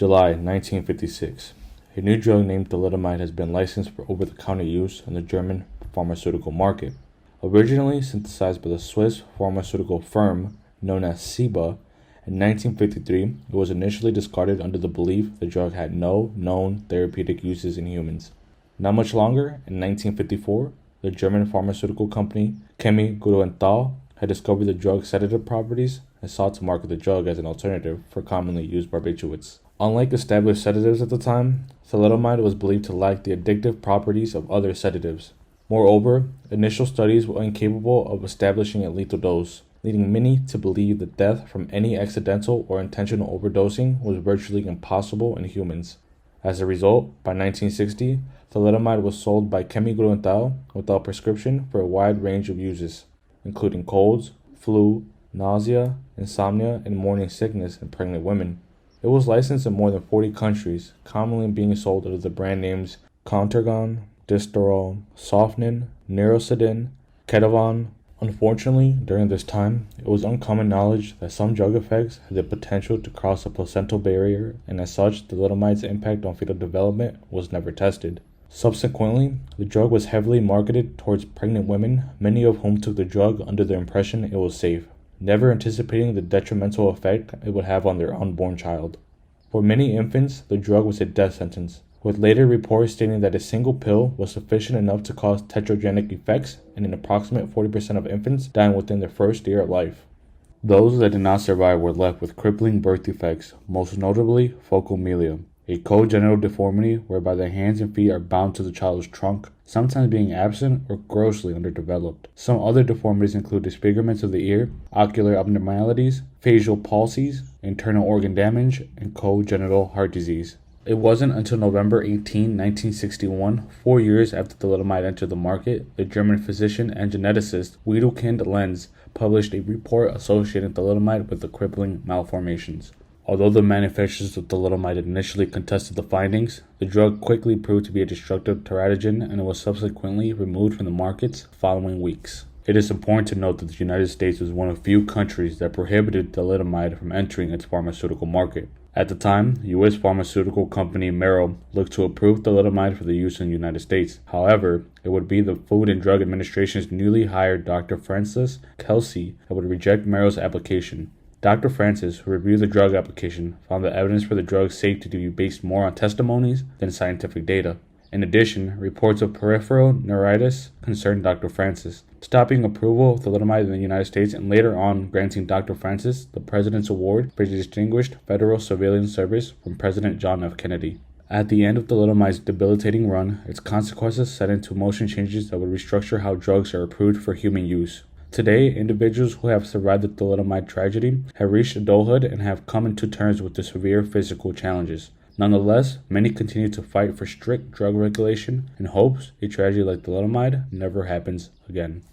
July 1956. A new drug named thalidomide has been licensed for over-the-counter use in the German pharmaceutical market. Originally synthesized by the Swiss pharmaceutical firm known as SIBA, in 1953 it was initially discarded under the belief the drug had no known therapeutic uses in humans. Not much longer, in 1954, the German pharmaceutical company congenital had discovered the drug's sedative properties and sought to market the drug as an alternative for commonly used barbiturates. Unlike established sedatives at the time, thalidomide was believed to lack the addictive properties of other sedatives. Moreover, initial studies were incapable of establishing a lethal dose, leading many to believe that death from any accidental or intentional overdosing was virtually impossible in humans. As a result, by 1960, thalidomide was sold by congenital without prescription for a wide range of uses, including colds, flu, nausea, insomnia, and morning sickness in pregnant women. It was licensed in more than 40 countries, commonly being sold under the brand names Contergan, Distorol, Sofnin, Neurosedin, Kedavan. Unfortunately, during this time, it was uncommon knowledge that some drug effects had the potential to cross the placental barrier, and as such, thalidomide's impact on fetal development was never tested. Subsequently, the drug was heavily marketed towards pregnant women, many of whom took the drug under the impression it was safe, never anticipating the detrimental effect it would have on their unborn child. For many infants, the drug was a death sentence, with later reports stating that a single pill was sufficient enough to cause teratogenic effects in an approximate 40% of infants dying within their first year of life. Those that did not survive were left with crippling birth defects, most notably phocomelia, a congenital deformity whereby the hands and feet are bound to the child's trunk, sometimes being absent or grossly underdeveloped. Some other deformities include disfigurements of the ear, ocular abnormalities, facial palsies, internal organ damage, and congenital heart disease. It wasn't until November 18, 1961, 4 years after thalidomide entered the market, the German physician and geneticist Wedekind Lenz published a report associating thalidomide with the crippling malformations. Although the manufacturers of thalidomide initially contested the findings, the drug quickly proved to be a destructive teratogen and it was subsequently removed from the markets the following weeks. It is important to note that the United States was one of few countries that prohibited thalidomide from entering its pharmaceutical market. At the time, U.S. pharmaceutical company Merrell looked to approve thalidomide for the use in the United States. However, it would be the Food and Drug Administration's newly hired Dr. Francis Kelsey that would reject Merrell's application. Dr. Francis, who reviewed the drug application, found that evidence for the drug's safety to be based more on testimonies than scientific data. In addition, reports of peripheral neuritis concerned Dr. Francis, stopping approval of thalidomide in the United States and later on granting Dr. Francis the President's Award for Distinguished Federal Surveillance Service from President John F. Kennedy. At the end of thalidomide's debilitating run, its consequences set into motion changes that would restructure how drugs are approved for human use. Today, individuals who have survived the thalidomide tragedy have reached adulthood and have come into terms with the severe physical challenges. Nonetheless, many continue to fight for strict drug regulation in hopes a tragedy like thalidomide never happens again.